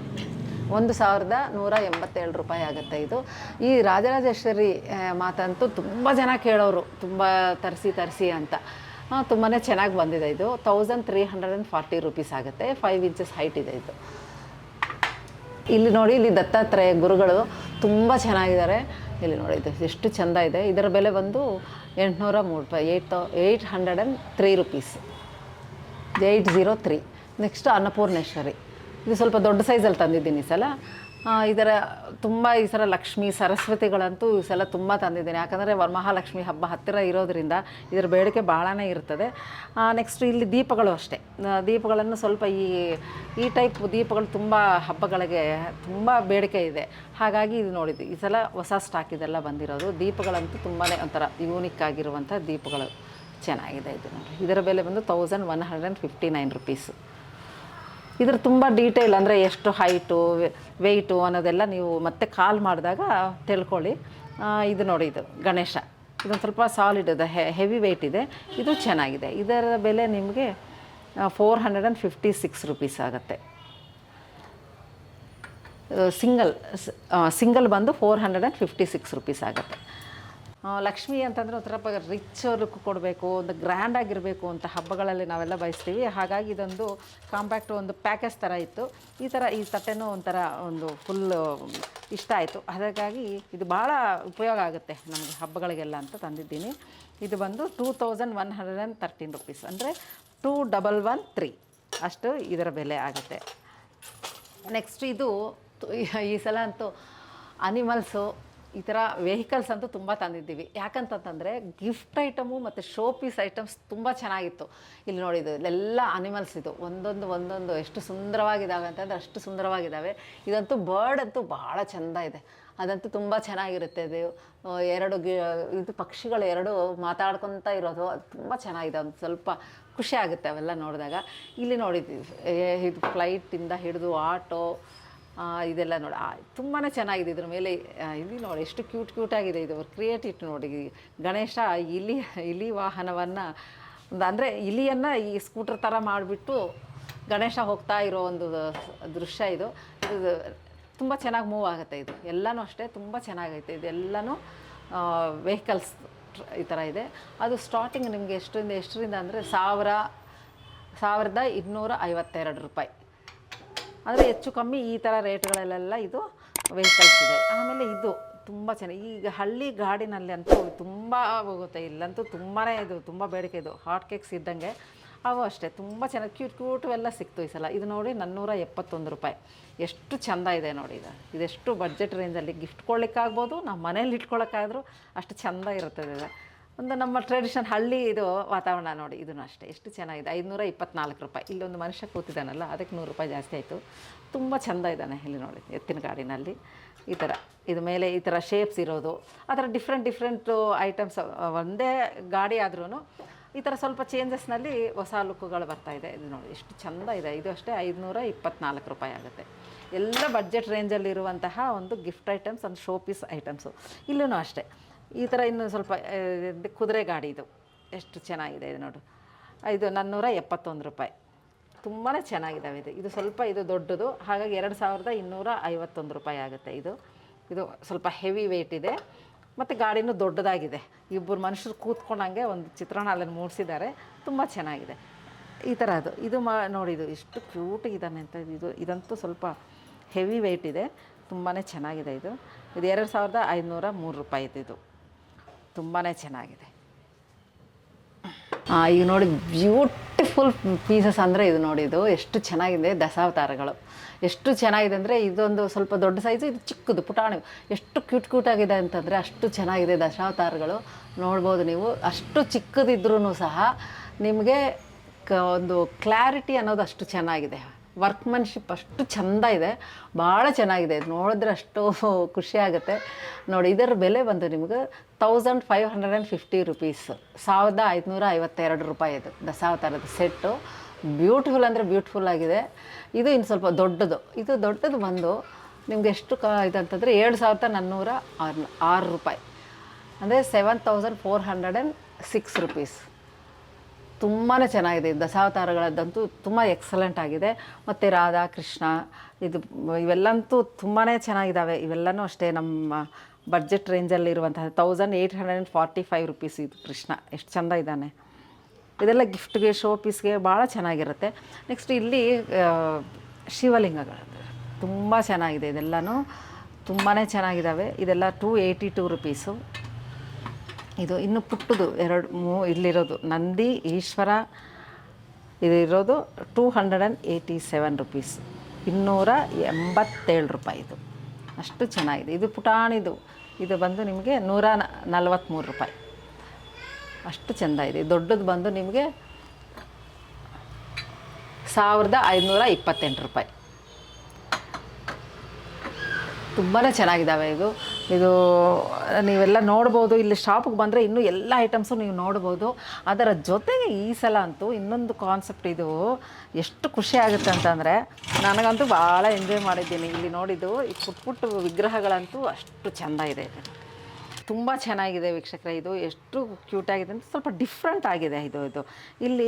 1187 ರೂಪಾಯಿ ಆಗುತ್ತೆ. ಇದು ಈ ರಾಜರಾಜೇಶ್ವರಿ ಮಾತಂತೂ ತುಂಬ ಜನ ಕೇಳೋರು, ತುಂಬ ತರಿಸಿ ಅಂತ. ತುಂಬಾ ಚೆನ್ನಾಗಿ ಬಂದಿದೆ. ಇದು 1340 ರುಪೀಸ್ ಆಗುತ್ತೆ, 5 ಇಂಚಸ್ ಹೈಟ್ ಇದೆ ಇದು. ಇಲ್ಲಿ ನೋಡಿ, ಇಲ್ಲಿ ದತ್ತಾತ್ರೇಯ ಗುರುಗಳು ತುಂಬ ಚೆನ್ನಾಗಿದ್ದಾರೆ. ಇಲ್ಲಿ ನೋಡಿ, ಇದು ಎಷ್ಟು ಚೆಂದ ಇದೆ. ಇದರ ಬೆಲೆ ಬಂದು 803 ರೂಪಾಯಿ, 803 ರುಪೀಸ್, 803. ನೆಕ್ಸ್ಟ್ ಅನ್ನಪೂರ್ಣೇಶ್ವರಿ, ಇದು ಸ್ವಲ್ಪ ದೊಡ್ಡ ಸೈಜಲ್ಲಿ ತಂದಿದ್ದೀನಿ ಈ ಸಲ. ಈ ಸಲ ಲಕ್ಷ್ಮೀ ಸರಸ್ವತಿಗಳಂತೂ ಈ ಸಲ ತುಂಬ ತಂದಿದ್ದೀನಿ, ಯಾಕಂದರೆ ವರಮಹಾಲಕ್ಷ್ಮಿ ಹಬ್ಬ ಹತ್ತಿರ ಇರೋದರಿಂದ ಇದರ ಬೇಡಿಕೆ ಭಾಳನೇ ಇರ್ತದೆ. ನೆಕ್ಸ್ಟ್ ಇಲ್ಲಿ ದೀಪಗಳು ಅಷ್ಟೇ, ದೀಪಗಳನ್ನು ಸ್ವಲ್ಪ ಈ ಟೈಪ್ ದೀಪಗಳು ತುಂಬ ಹಬ್ಬಗಳಿಗೆ ತುಂಬ ಬೇಡಿಕೆ ಇದೆ. ಹಾಗಾಗಿ ಇದು ನೋಡಿದ್ವಿ, ಈ ಸಲ ಹೊಸ ಸ್ಟಾಕ್ ಇದೆಲ್ಲ ಬಂದಿರೋದು. ದೀಪಗಳಂತೂ ತುಂಬಾ ಒಂಥರ ಯೂನಿಕ್ ಆಗಿರುವಂಥ ದೀಪಗಳು ಚೆನ್ನಾಗಿದೆ. ಇದು ನೋಡಿ, ಇದರ ಬೆಲೆ ಬಂದು 1159 ರುಪೀಸು. ಇದ್ರ ತುಂಬ ಡೀಟೇಲ್ ಅಂದರೆ ಎಷ್ಟು ಹೈಟು ವೆಯ್ಟು ಅನ್ನೋದೆಲ್ಲ ನೀವು ಮತ್ತೆ ಕಾಲ್ ಮಾಡಿದಾಗ ತಿಳ್ಕೊಳ್ಳಿ. ಇದು ನೋಡಿ, ಇದು ಗಣೇಶ, ಇದೊಂದು ಸ್ವಲ್ಪ ಸಾಲಿಡ್ ಇದೆ, ಹೆವಿ ವೆಯ್ಟ್ ಇದೆ, ಇದು ಚೆನ್ನಾಗಿದೆ. ಇದರ ಬೆಲೆ ನಿಮಗೆ 456 ರುಪೀಸ್ ಆಗುತ್ತೆ. ಸಿಂಗಲ್ ಬಂದು 456 ರುಪೀಸ್ ಆಗುತ್ತೆ. ಲಕ್ಷ್ಮಿ ಅಂತಂದರೆ ಒಂಥರ ರಿಚ್ ಲುಕ್ ಕೊಡಬೇಕು, ಒಂದು ಗ್ರ್ಯಾಂಡಾಗಿರಬೇಕು ಅಂತ ಹಬ್ಬಗಳಲ್ಲಿ ನಾವೆಲ್ಲ ಬಯಸ್ತೀವಿ. ಹಾಗಾಗಿ ಇದೊಂದು ಕಾಂಪ್ಯಾಕ್ಟ್ ಒಂದು ಪ್ಯಾಕೇಜ್ ಥರ ಇತ್ತು. ಈ ತಟ್ಟೆನೂ ಒಂಥರ ಒಂದು ಫುಲ್ಲು ಇಷ್ಟ ಆಯಿತು. ಹಾಗಾಗಿ ಇದು ಭಾಳ ಉಪಯೋಗ ಆಗುತ್ತೆ ನಮಗೆ ಹಬ್ಬಗಳಿಗೆಲ್ಲ ಅಂತ ತಂದಿದ್ದೀನಿ. ಇದು ಬಂದು 2113 ರುಪೀಸ್, ಅಂದರೆ 2113 ಅಷ್ಟು ಇದರ ಬೆಲೆ ಆಗುತ್ತೆ. ನೆಕ್ಸ್ಟ್ ಇದು ಈ ಸಲ ಅಂತೂ ಅನಿಮಲ್ಸು ಈ ಥರ ವೆಹಿಕಲ್ಸ್ ಅಂತೂ ತುಂಬ ತಂದಿದ್ದೀವಿ. ಯಾಕಂತಂದರೆ ಗಿಫ್ಟ್ ಐಟಮು ಮತ್ತು ಶೋ ಪೀಸ್ ಐಟಮ್ಸ್ ತುಂಬ ಚೆನ್ನಾಗಿತ್ತು. ಇಲ್ಲಿ ನೋಡಿದ್ದು ಇಲ್ಲೆಲ್ಲ ಅನಿಮಲ್ಸ್ ಇದು ಒಂದೊಂದು ಎಷ್ಟು ಸುಂದರವಾಗಿದ್ದಾವೆ ಅಂತಂದರೆ ಅಷ್ಟು ಸುಂದರವಾಗಿದ್ದಾವೆ. ಇದಂತೂ ಬರ್ಡ್ ಅಂತೂ ಭಾಳ ಚೆಂದ ಇದೆ, ಅದಂತೂ ತುಂಬ ಚೆನ್ನಾಗಿರುತ್ತೆ. ಇದು ಇದು ಪಕ್ಷಿಗಳು ಎರಡು ಮಾತಾಡ್ಕೊತ ಇರೋದು ಅದು ತುಂಬ ಚೆನ್ನಾಗಿದೆ. ಒಂದು ಸ್ವಲ್ಪ ಖುಷಿ ಆಗುತ್ತೆ ಅವೆಲ್ಲ ನೋಡಿದಾಗ. ಇಲ್ಲಿ ನೋಡಿದ್ದೀವಿ ಇದು ಫ್ಲೈಟಿಂದ ಹಿಡಿದು ಆಟೋ ಇದೆಲ್ಲ ನೋಡಿ ತುಂಬಾ ಚೆನ್ನಾಗಿದೆ. ಇದ್ರ ಮೇಲೆ ಇಲ್ಲಿ ನೋಡಿ ಎಷ್ಟು ಕ್ಯೂಟಾಗಿದೆ. ಇದು ಕ್ರಿಯೇಟಿವ್ ನೋಡಿ. ಗಣೇಶ ಇಲಿ ವಾಹನವನ್ನು ಅಂದರೆ ಇಲಿಯನ್ನು ಈ ಸ್ಕೂಟರ್ ಥರ ಮಾಡಿಬಿಟ್ಟು ಗಣೇಶ ಹೋಗ್ತಾ ಇರೋ ಒಂದು ದೃಶ್ಯ ಇದು. ಇದು ತುಂಬ ಚೆನ್ನಾಗಿ ಮೂವ್ ಆಗುತ್ತೆ. ಇದು ಎಲ್ಲನೂ ಅಷ್ಟೇ ತುಂಬ ಚೆನ್ನಾಗೈತೆ. ಇದೆಲ್ಲನೂ ವೆಹಿಕಲ್ಸ್ ಈ ಥರ ಇದೆ. ಅದು ಸ್ಟಾರ್ಟಿಂಗ್ ನಿಮಗೆ ಎಷ್ಟರಿಂದ ಅಂದರೆ 1252 ರೂಪಾಯಿ, ಅಂದರೆ ಹೆಚ್ಚು ಕಮ್ಮಿ ಈ ಥರ ರೇಟ್ಗಳಲ್ಲೆಲ್ಲ ಇದು ವೆಹಿಕಲ್ಸ್ ಇದೆ. ಆಮೇಲೆ ಇದು ತುಂಬ ಚೆನ್ನಾಗಿ ಈಗ ಹಳ್ಳಿ ಗಾಡಿನಲ್ಲಿ ಅಂತೂ ತುಂಬ ಹೋಗುತ್ತೆ. ಇಲ್ಲಂತೂ ಇದು ತುಂಬ ಬೇಡಿಕೆ. ಇದು ಹಾಟ್ ಕೇಕ್ಸ್ ಇದ್ದಂಗೆ ಅವು ಅಷ್ಟೇ ತುಂಬ ಚೆನ್ನಾಗಿ ಕ್ಯೂಟ್ ಎಲ್ಲ ಸಿಕ್ತು ಈ ಸಲ. ಇದು ನೋಡಿ 471 ರೂಪಾಯಿ. ಎಷ್ಟು ಚೆಂದ ಇದೆ ನೋಡಿ. ಇದೆಷ್ಟು ಬಡ್ಜೆಟ್ ರೇಂಜಲ್ಲಿ ಗಿಫ್ಟ್ ಕೊಡ್ಲಿಕ್ಕಾಗ್ಬೋದು, ನಾವು ಮನೇಲಿ ಇಟ್ಕೊಳ್ಳೋಕ್ಕಾದ್ರೂ ಅಷ್ಟು ಚೆಂದ ಇರುತ್ತದೆ. ಒಂದು ನಮ್ಮ ಟ್ರೆಡಿಷನ್ ಹಳ್ಳಿ ಇದು ವಾತಾವರಣ ನೋಡಿ. ಇದನ್ನು ಅಷ್ಟೇ ಎಷ್ಟು ಚೆನ್ನಾಗಿದೆ. 524 ರೂಪಾಯಿ. ಇಲ್ಲೊಂದು ಮನುಷ್ಯ ಕೂತಿದ್ದಾನಲ್ಲ ಅದಕ್ಕೆ 100 ರೂಪಾಯಿ ಜಾಸ್ತಿ ಆಯಿತು. ತುಂಬ ಚೆಂದ ಇದ್ದಾನೆ. ಇಲ್ಲಿ ನೋಡಿ ಎತ್ತಿನ ಗಾಡಿನಲ್ಲಿ ಈ ಥರ ಇದು ಮೇಲೆ ಈ ಥರ ಶೇಪ್ಸ್ ಇರೋದು, ಆ ಥರ ಡಿಫ್ರೆಂಟು ಐಟಮ್ಸ್. ಒಂದೇ ಗಾಡಿ ಆದ್ರೂ ಈ ಥರ ಸ್ವಲ್ಪ ಚೇಂಜಸ್ನಲ್ಲಿ ಹೊಸ ಲುಕ್ಕುಗಳು ಬರ್ತಾಯಿದೆ. ಇದು ನೋಡಿ ಎಷ್ಟು ಚೆಂದ ಇದೆ. ಇದು ಅಷ್ಟೇ 524 ರೂಪಾಯಿ ಆಗುತ್ತೆ. ಎಲ್ಲ ಬಡ್ಜೆಟ್ ರೇಂಜಲ್ಲಿರುವಂತಹ ಒಂದು ಗಿಫ್ಟ್ ಐಟಮ್ಸ್, ಒಂದು ಶೋ ಪೀಸ್ ಐಟಮ್ಸು. ಇಲ್ಲೂ ಅಷ್ಟೇ ಈ ಥರ ಇನ್ನೂ ಸ್ವಲ್ಪ ಕುದುರೆ ಗಾಡಿ. ಇದು ಎಷ್ಟು ಚೆನ್ನಾಗಿದೆ. ಇದು ನೋಡು, ಇದು 471 ರೂಪಾಯಿ. ತುಂಬಾ ಚೆನ್ನಾಗಿದ್ದಾವೆ. ಇದು ಸ್ವಲ್ಪ ದೊಡ್ಡದು, ಹಾಗಾಗಿ 2251 ರೂಪಾಯಿ ಆಗುತ್ತೆ. ಇದು ಸ್ವಲ್ಪ ಹೆವಿ ವೆಯ್ಟ್ ಇದೆ ಮತ್ತು ಗಾಡಿನೂ ದೊಡ್ಡದಾಗಿದೆ. ಇಬ್ಬರು ಮನುಷ್ಯರು ಕೂತ್ಕೊಂಡಂಗೆ ಒಂದು ಚಿತ್ರಣ ಅಲ್ಲನ್ನು ಮೂಡಿಸಿದ್ದಾರೆ. ತುಂಬ ಚೆನ್ನಾಗಿದೆ ಈ ಥರ. ಇದು ನೋಡಿದ್ದು ಎಷ್ಟು ಕ್ಯೂಟ್ ಇದ್ದಾನೆ ಅಂತ. ಇದಂತೂ ಸ್ವಲ್ಪ ಹೆವಿ ವೆಯ್ಟ್ ಇದೆ, ತುಂಬಾ ಚೆನ್ನಾಗಿದೆ. ಇದು 2503 ರೂಪಾಯಿ ಇದು ತುಂಬಾ ಚೆನ್ನಾಗಿದೆ. ಈಗ ನೋಡಿ ಬ್ಯೂಟಿಫುಲ್ ಪೀಸಸ್ ಅಂದರೆ ಇದು ನೋಡಿ. ಇದು ಎಷ್ಟು ಚೆನ್ನಾಗಿದೆ. ದಶಾವತಾರಗಳು ಎಷ್ಟು ಚೆನ್ನಾಗಿದೆ ಅಂದರೆ ಇದೊಂದು ಸ್ವಲ್ಪ ದೊಡ್ಡ ಸೈಜು, ಇದು ಚಿಕ್ಕದು ಪುಟಾಣಿ. ಎಷ್ಟು ಕ್ಯೂಟಾಗಿದೆ ಅಂತಂದರೆ ಅಷ್ಟು ಚೆನ್ನಾಗಿದೆ. ದಶಾವತಾರಗಳು ನೋಡ್ಬೋದು ನೀವು. ಅಷ್ಟು ಚಿಕ್ಕದಿದ್ರೂ ಸಹ ನಿಮಗೆ ಒಂದು ಕ್ಲಾರಿಟಿ ಅನ್ನೋದು ಅಷ್ಟು ಚೆನ್ನಾಗಿದೆ. ವರ್ಕ್ಮನ್ಶಿಪ್ ಅಷ್ಟು ಚೆಂದ ಇದೆ, ಭಾಳ ಚೆನ್ನಾಗಿದೆ. ಇದು ನೋಡಿದ್ರೆ ಅಷ್ಟು ಖುಷಿಯಾಗುತ್ತೆ ನೋಡಿ. ಇದರ ಬೆಲೆ ಬಂದು ನಿಮಗೆ 1550 ರೂಪೀಸ್, 1552 ರೂಪಾಯಿ. ಇದು ದಶಾವತಾರದ ಸೆಟ್ಟು. ಬ್ಯೂಟಿಫುಲ್ ಅಂದರೆ ಬ್ಯೂಟಿಫುಲ್ ಆಗಿದೆ. ಇದು ಇನ್ನು ಸ್ವಲ್ಪ ದೊಡ್ಡದು. ಇದು ದೊಡ್ಡದು ಬಂದು ನಿಮ್ಗೆ ಎಷ್ಟು ಇದಂತಂದರೆ 7406 ರೂಪಾಯಿ, ಅಂದರೆ 7406 ರೂಪೀಸ್. ತುಂಬಾ ಚೆನ್ನಾಗಿದೆ. ದಶಾವತಾರಗಳದ್ದಂತೂ ತುಂಬ ಎಕ್ಸಲೆಂಟ್ ಆಗಿದೆ. ಮತ್ತು ರಾಧಾ ಕೃಷ್ಣ ಇವೆಲ್ಲಂತೂ ತುಂಬಾ ಚೆನ್ನಾಗಿದ್ದಾವೆ. ಇವೆಲ್ಲನೂ ಅಷ್ಟೇ ನಮ್ಮ ಬಡ್ಜೆಟ್ ರೇಂಜಲ್ಲಿರುವಂತಹ 1845 ರೂಪೀಸ್. ಇದು ಕೃಷ್ಣ ಎಷ್ಟು ಚೆಂದ ಇದ್ದಾನೆ. ಇದೆಲ್ಲ ಗಿಫ್ಟ್ಗೆ ಶೋ ಪೀಸ್ಗೆ ಭಾಳ ಚೆನ್ನಾಗಿರುತ್ತೆ. ನೆಕ್ಸ್ಟ್ ಇಲ್ಲಿ ಶಿವಲಿಂಗಗಳು ತುಂಬ ಚೆನ್ನಾಗಿದೆ. ಇದೆಲ್ಲನೂ ತುಂಬಾ ಚೆನ್ನಾಗಿದ್ದಾವೆ. ಇದೆಲ್ಲ 282 ರೂಪೀಸು. ಇದು ಇನ್ನು ಪುಟ್ಟದು ಇಲ್ಲಿರೋದು ನಂದಿ ಈಶ್ವರ ಇದಿರೋದು 287 ರೂಪೀಸ್, 287 ರೂಪಾಯಿ. ಇದು ಅಷ್ಟು ಚೆನ್ನಾಗಿದೆ. ಇದು ಪುಟಾಣಿದು. ಇದು ಬಂದು ನಿಮಗೆ 143 ರೂಪಾಯಿ. ಅಷ್ಟು ಚೆಂದ ಇದೆ. ದೊಡ್ಡದು ಬಂದು ನಿಮಗೆ 1528 ರೂಪಾಯಿ. ತುಂಬಾ ಚೆನ್ನಾಗಿದ್ದಾವೆ. ಇದು ನೀವೆಲ್ಲ ನೋಡ್ಬೋದು. ಇಲ್ಲಿ ಶಾಪಿಗೆ ಬಂದರೆ ಇನ್ನೂ ಎಲ್ಲ ಐಟಮ್ಸು ನೀವು ನೋಡ್ಬೋದು. ಅದರ ಜೊತೆಗೆ ಈ ಸಲ ಅಂತೂ ಇನ್ನೊಂದು ಕಾನ್ಸೆಪ್ಟ್. ಇದು ಎಷ್ಟು ಖುಷಿ ಆಗುತ್ತೆ ಅಂತಂದರೆ ನನಗಂತೂ ಭಾಳ ಎಂಜಾಯ್ ಮಾಡಿದ್ದೀನಿ. ಇಲ್ಲಿ ನೋಡಿದ್ದು ಈ ಪುಟ್ಟ ವಿಗ್ರಹಗಳಂತೂ ಅಷ್ಟು ಚೆಂದ ಇದೆ. ತುಂಬ ಚೆನ್ನಾಗಿದೆ ವೀಕ್ಷಕರೇ. ಇದು ಎಷ್ಟು ಕ್ಯೂಟಾಗಿದೆ ಅಂತ ಸ್ವಲ್ಪ ಡಿಫ್ರೆಂಟ್ ಆಗಿದೆ. ಇದು ಇಲ್ಲಿ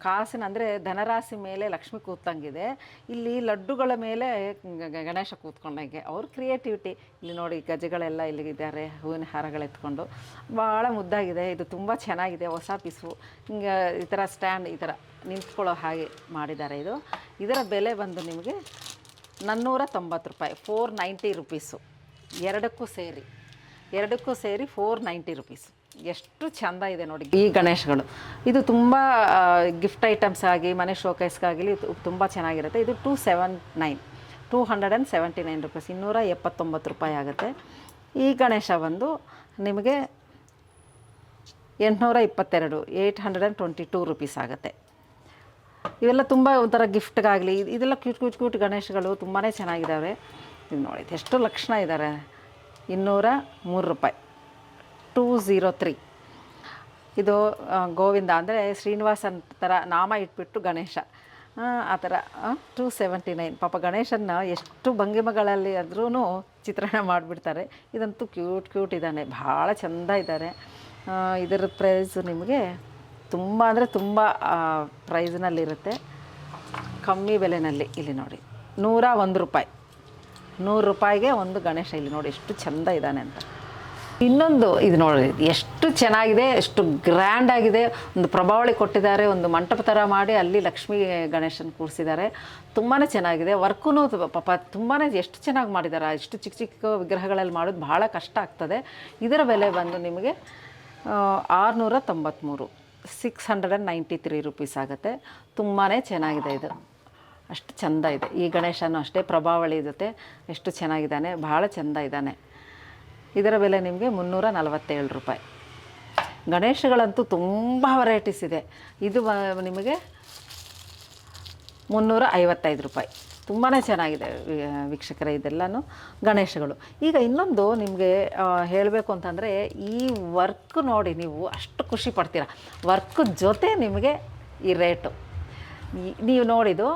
ಕಾಸಿನ ಅಂದರೆ ಧನರಾಶಿ ಮೇಲೆ ಲಕ್ಷ್ಮಿ ಕೂತಂಗಿದೆ. ಇಲ್ಲಿ ಲಡ್ಡುಗಳ ಮೇಲೆ ಗಣೇಶ ಕೂತ್ಕೊಂಡಂಗೆ ಅವ್ರ ಕ್ರಿಯೇಟಿವಿಟಿ. ಇಲ್ಲಿ ನೋಡಿ ಗಜಗಳೆಲ್ಲ ಇಲ್ಲಿದ್ದಾರೆ, ಹೂವಿನ ಹಾರಗಳೆತ್ಕೊಂಡು ಭಾಳ ಮುದ್ದಾಗಿದೆ. ಇದು ತುಂಬ ಚೆನ್ನಾಗಿದೆ. ಹೊಸ ಪೀಸು ಹಿಂಗೆ ಈ ಥರ ಸ್ಟ್ಯಾಂಡ್ ಈ ಥರ ನಿಂತ್ಕೊಳ್ಳೋ ಹಾಗೆ ಮಾಡಿದ್ದಾರೆ. ಇದರ ಬೆಲೆ ಬಂದು ನಿಮಗೆ 490 ರೂಪಾಯಿ, 490 ರೂಪೀಸು. ಎರಡಕ್ಕೂ ಸೇರಿ 490 ರೂಪೀಸ್. ಎಷ್ಟು ಚೆಂದ ಇದೆ ನೋಡಿ ಈ ಗಣೇಶಗಳು. ಇದು ತುಂಬ ಗಿಫ್ಟ್ ಐಟಮ್ಸ್ ಆಗಿ ಮನೆ ಶೋಕೇಸ್ಗಾಗಲಿ ತುಂಬ ಚೆನ್ನಾಗಿರುತ್ತೆ. ಇದು 279 ರೂಪೀಸ್, 279 ರೂಪಾಯಿ ಆಗುತ್ತೆ. ಈ ಗಣೇಶ ಬಂದು ನಿಮಗೆ 822 822 ರುಪೀಸ್ ಆಗುತ್ತೆ. ಇವೆಲ್ಲ ತುಂಬ ಒಂಥರ ಗಿಫ್ಟ್ಗಾಗಲಿ ಇದೆಲ್ಲ ಕ್ಯೂಟ್ ಗಣೇಶಗಳು ತುಂಬಾ ಚೆನ್ನಾಗಿದ್ದಾವೆ. ಇದು ನೋಡಿ ಎಷ್ಟು ಲಕ್ಷಣ ಇದ್ದಾರೆ. 203 ರೂಪಾಯಿ 203. ಇದು ಗೋವಿಂದ ಅಂದರೆ ಶ್ರೀನಿವಾಸನ್ ಥರ ನಾಮ ಇಟ್ಬಿಟ್ಟು ಗಣೇಶ ಆ ಥರ 279. ಪಾಪ ಗಣೇಶನ್ನ ಎಷ್ಟು ಭಂಗಿಮಗಳಲ್ಲಿ ಆದ್ರೂ ಚಿತ್ರಣ ಮಾಡಿಬಿಡ್ತಾರೆ. ಇದಂತೂ ಕ್ಯೂಟ್ ಇದ್ದಾನೆ, ಭಾಳ ಚೆಂದ ಇದ್ದಾರೆ. ಇದರ ಪ್ರೈಸು ನಿಮಗೆ ತುಂಬ ಅಂದರೆ ತುಂಬ ಪ್ರೈಸ್ನಲ್ಲಿರುತ್ತೆ, ಕಮ್ಮಿ ಬೆಲೆಯಲ್ಲಿ. ಇಲ್ಲಿ ನೋಡಿ 101 ರೂಪಾಯಿ, 100 ರೂಪಾಯಿಗೆ ಒಂದು ಗಣೇಶ. ಇಲ್ಲಿ ನೋಡಿ ಎಷ್ಟು ಚೆಂದ ಇದ್ದಾನೆ ಅಂತ. ಇನ್ನೊಂದು ಇದು ನೋಡಿ ಎಷ್ಟು ಚೆನ್ನಾಗಿದೆ, ಎಷ್ಟು ಗ್ರ್ಯಾಂಡ್ ಆಗಿದೆ. ಒಂದು ಪ್ರಭಾವಳಿ ಕೊಟ್ಟಿದ್ದಾರೆ, ಒಂದು ಮಂಟಪ ಥರ ಮಾಡಿ ಅಲ್ಲಿ ಲಕ್ಷ್ಮೀ ಗಣೇಶನ ಕೂರಿಸಿದ್ದಾರೆ. ತುಂಬಾ ಚೆನ್ನಾಗಿದೆ. ವರ್ಕೂ ಪಾಪ ತುಂಬಾ ಎಷ್ಟು ಚೆನ್ನಾಗಿ ಮಾಡಿದ್ದಾರೆ. ಇಷ್ಟು ಚಿಕ್ಕ ವಿಗ್ರಹಗಳಲ್ಲಿ ಮಾಡೋದು ಭಾಳ ಕಷ್ಟ ಆಗ್ತದೆ. ಇದರ ಬೆಲೆ ಬಂದು ನಿಮಗೆ 693 693 ರುಪೀಸ್ ಆಗುತ್ತೆ. ತುಂಬಾ ಚೆನ್ನಾಗಿದೆ ಇದು, ಅಷ್ಟು ಚೆಂದ ಇದೆ. ಈ ಗಣೇಶನೂ ಅಷ್ಟೇ ಪ್ರಭಾವಳಿ ಜೊತೆ ಎಷ್ಟು ಚೆನ್ನಾಗಿದ್ದಾನೆ, ಭಾಳ ಚೆಂದ ಇದ್ದಾನೆ. ಇದರ ಬೆಲೆ ನಿಮಗೆ 347 ರೂಪಾಯಿ. ಗಣೇಶಗಳಂತೂ ತುಂಬ ವೆರೈಟೀಸ್ ಇದೆ. ಇದು ನಿಮಗೆ 355 ರೂಪಾಯಿ. ತುಂಬಾ ಚೆನ್ನಾಗಿದೆ ವೀಕ್ಷಕರೇ ಇದೆಲ್ಲನೂ ಗಣೇಶಗಳು. ಈಗ ಇನ್ನೊಂದು ನಿಮಗೆ ಹೇಳಬೇಕು ಅಂತಂದರೆ, ಈ ವರ್ಕ್ ನೋಡಿ ನೀವು ಅಷ್ಟು ಖುಷಿ ಪಡ್ತೀರ. ವರ್ಕ್ ಜೊತೆ ನಿಮಗೆ ಈ ರೇಟು ನೀವು ನೋಡಿದ್ದು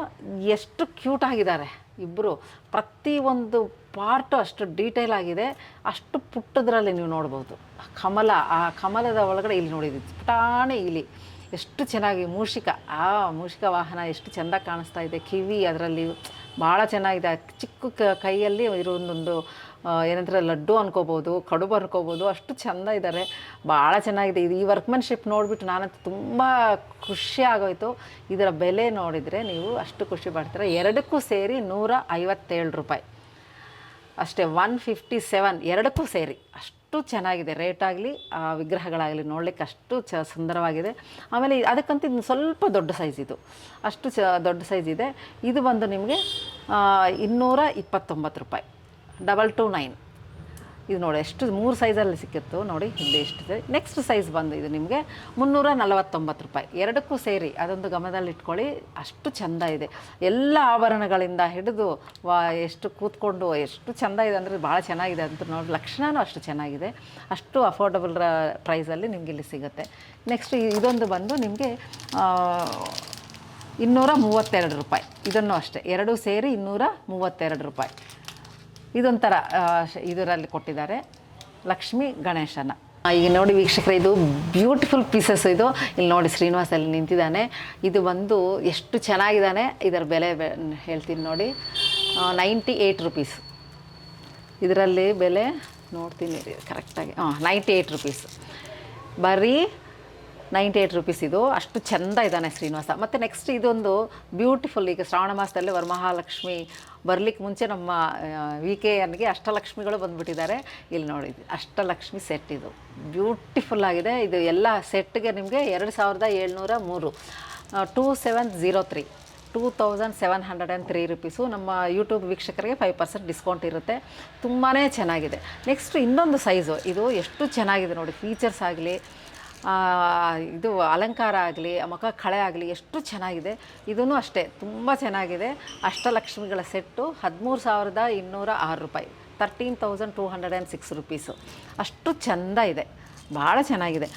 ಎಷ್ಟು ಕ್ಯೂಟಾಗಿದ್ದಾರೆ ಇಬ್ಬರು. ಪ್ರತಿಯೊಂದು ಪಾರ್ಟು ಅಷ್ಟು ಡೀಟೇಲ್ ಆಗಿದೆ. ಅಷ್ಟು ಪುಟ್ಟದ್ರಲ್ಲಿ ನೀವು ನೋಡ್ಬೋದು ಕಮಲ. ಆ ಕಮಲದ ಒಳಗಡೆ ಇಲ್ಲಿ ನೋಡಿದ್ದೀವಿ ಪುಟಾಣಿ ಇಲಿ ಎಷ್ಟು ಚೆನ್ನಾಗಿ. ಮೂಷಿಕ ವಾಹನ ಎಷ್ಟು ಚೆಂದ ಕಾಣಿಸ್ತಾ ಇದೆ. ಕಿವಿ ಅದರಲ್ಲಿ ಭಾಳ ಚೆನ್ನಾಗಿದೆ. ಚಿಕ್ಕ ಕೈಯಲ್ಲಿ ಇರೋ ಒಂದೊಂದು ಏನಂದರೆ ಲಡ್ಡು ಅನ್ಕೋಬೋದು, ಕಡುಬು ಅನ್ಕೋಬೋದು, ಅಷ್ಟು ಚೆಂದ ಇದ್ದಾರೆ. ಭಾಳ ಚೆನ್ನಾಗಿದೆ. ಇದು ಈ ವರ್ಕ್ಮನ್ಶಿಪ್ ನೋಡಿಬಿಟ್ಟು ನಾನಂತೂ ತುಂಬ ಖುಷಿ ಆಗೋಯ್ತು. ಇದರ ಬೆಲೆ ನೋಡಿದರೆ ನೀವು ಅಷ್ಟು ಖುಷಿ ಪಡ್ತೀರ. ಎರಡಕ್ಕೂ ಸೇರಿ 157 ರೂಪಾಯಿ ಅಷ್ಟೇ. 157 ಎರಡಕ್ಕೂ ಸೇರಿ. ಅಷ್ಟು ಚೆನ್ನಾಗಿದೆ. ರೇಟಾಗಲಿ ವಿಗ್ರಹಗಳಾಗಲಿ ನೋಡಲಿಕ್ಕೆ ಅಷ್ಟು ಸುಂದರವಾಗಿದೆ. ಆಮೇಲೆ ಅದಕ್ಕಂತ ಇನ್ನು ಸ್ವಲ್ಪ ದೊಡ್ಡ ಸೈಜ್ ಇದು, ಅಷ್ಟು ದೊಡ್ಡ ಸೈಜ್ ಇದೆ. ಇದು ಬಂದು ನಿಮಗೆ 229 ರೂಪಾಯಿ 229. ಇದು ನೋಡಿ ಎಷ್ಟು 3 ಸೈಜಲ್ಲಿ ಸಿಕ್ಕಿತ್ತು ನೋಡಿ. ಇಲ್ಲಿ ಎಷ್ಟಿದೆ. ನೆಕ್ಸ್ಟ್ ಸೈಜ್ ಬಂದು ಇದು ನಿಮಗೆ 349 ರೂಪಾಯಿ. ಎರಡಕ್ಕೂ ಸೇರಿ ಅದೊಂದು ಗಮನದಲ್ಲಿಟ್ಕೊಳ್ಳಿ. ಅಷ್ಟು ಚೆಂದ ಇದೆ. ಎಲ್ಲ ಆಭರಣಗಳಿಂದ ಹಿಡಿದು ಎಷ್ಟು ಕೂತ್ಕೊಂಡು ಎಷ್ಟು ಚೆಂದ ಇದೆ ಅಂದರೆ ಭಾಳ ಚೆನ್ನಾಗಿದೆ ಅಂತ ನೋಡಿ. ಲಕ್ಷಣವೂ ಅಷ್ಟು ಚೆನ್ನಾಗಿದೆ. ಅಷ್ಟು ಅಫೋರ್ಡಬಲ್ ಪ್ರೈಸಲ್ಲಿ ನಿಮ್ಗೆ ಇಲ್ಲಿ ಸಿಗುತ್ತೆ. ನೆಕ್ಸ್ಟ್ ಇದೊಂದು ಬಂದು ನಿಮಗೆ 232 ರೂಪಾಯಿ. ಇದನ್ನು ಅಷ್ಟೇ ಎರಡೂ ಸೇರಿ 232 ರೂಪಾಯಿ. ಇದೊಂಥರ ಇದರಲ್ಲಿ ಕೊಟ್ಟಿದ್ದಾರೆ ಲಕ್ಷ್ಮೀ ಗಣೇಶನ. ಈಗ ನೋಡಿ ವೀಕ್ಷಕರೇ, ಇದು ಬ್ಯೂಟಿಫುಲ್ ಪೀಸಸ್. ಇದು ಇಲ್ಲಿ ನೋಡಿ ಶ್ರೀನಿವಾಸ ಅಲ್ಲಿ ನಿಂತಿದ್ದಾನೆ. ಇದು ಬಂದು ಎಷ್ಟು ಚೆನ್ನಾಗಿದ್ದಾನೆ. ಇದರ ಬೆಲೆ ಹೇಳ್ತೀನಿ ನೋಡಿ, 98 ರೂಪೀಸ್. ಇದರಲ್ಲಿ ಬೆಲೆ ನೋಡ್ತೀನಿ ಕರೆಕ್ಟಾಗಿ. 98 ರೂಪೀಸ್, ಬರೀ 98 ರೂಪೀಸ್. ಇದು ಅಷ್ಟು ಚೆಂದ ಇದ್ದಾನೆ ಶ್ರೀನಿವಾಸ. ಮತ್ತು ನೆಕ್ಸ್ಟ್ ಇದೊಂದು ಬ್ಯೂಟಿಫುಲ್. ಈಗ ಶ್ರಾವಣ ಮಾಸದಲ್ಲಿ ವರಮಹಾಲಕ್ಷ್ಮಿ ಬರಲಿಕ್ಕೆ ಮುಂಚೆ ನಮ್ಮ VKNಗೆ ಅಷ್ಟಲಕ್ಷ್ಮಿಗಳು ಬಂದುಬಿಟ್ಟಿದ್ದಾರೆ. ಇಲ್ಲಿ ನೋಡಿ ಅಷ್ಟಲಕ್ಷ್ಮಿ ಸೆಟ್. ಇದು ಬ್ಯೂಟಿಫುಲ್ ಆಗಿದೆ. ಇದು ಎಲ್ಲ ಸೆಟ್ಗೆ ನಿಮಗೆ 2703 2703 2703 ರೂಪೀಸು. ನಮ್ಮ ಯೂಟ್ಯೂಬ್ ವೀಕ್ಷಕರಿಗೆ 5% ಡಿಸ್ಕೌಂಟ್ ಇರುತ್ತೆ. ತುಂಬಾ ಚೆನ್ನಾಗಿದೆ. ನೆಕ್ಸ್ಟ್ ಇನ್ನೊಂದು ಸೈಜು. ಇದು ಎಷ್ಟು ಚೆನ್ನಾಗಿದೆ ನೋಡಿ. ಫೀಚರ್ಸ್ ಆಗಲಿ, ಇದು ಅಲಂಕಾರ ಆಗಲಿ, ಮುಖ ಕಳೆ ಆಗಲಿ ಎಷ್ಟು ಚೆನ್ನಾಗಿದೆ. ಇದೂ ಅಷ್ಟೇ ತುಂಬ ಚೆನ್ನಾಗಿದೆ. ಅಷ್ಟಲಕ್ಷ್ಮಿಗಳ ಸೆಟ್ಟು 13,206 ರೂಪಾಯಿ 13,206 ರೂಪೀಸು. ಅಷ್ಟು ಚೆಂದ ಇದೆ, ಭಾಳ ಚೆನ್ನಾಗಿದೆ.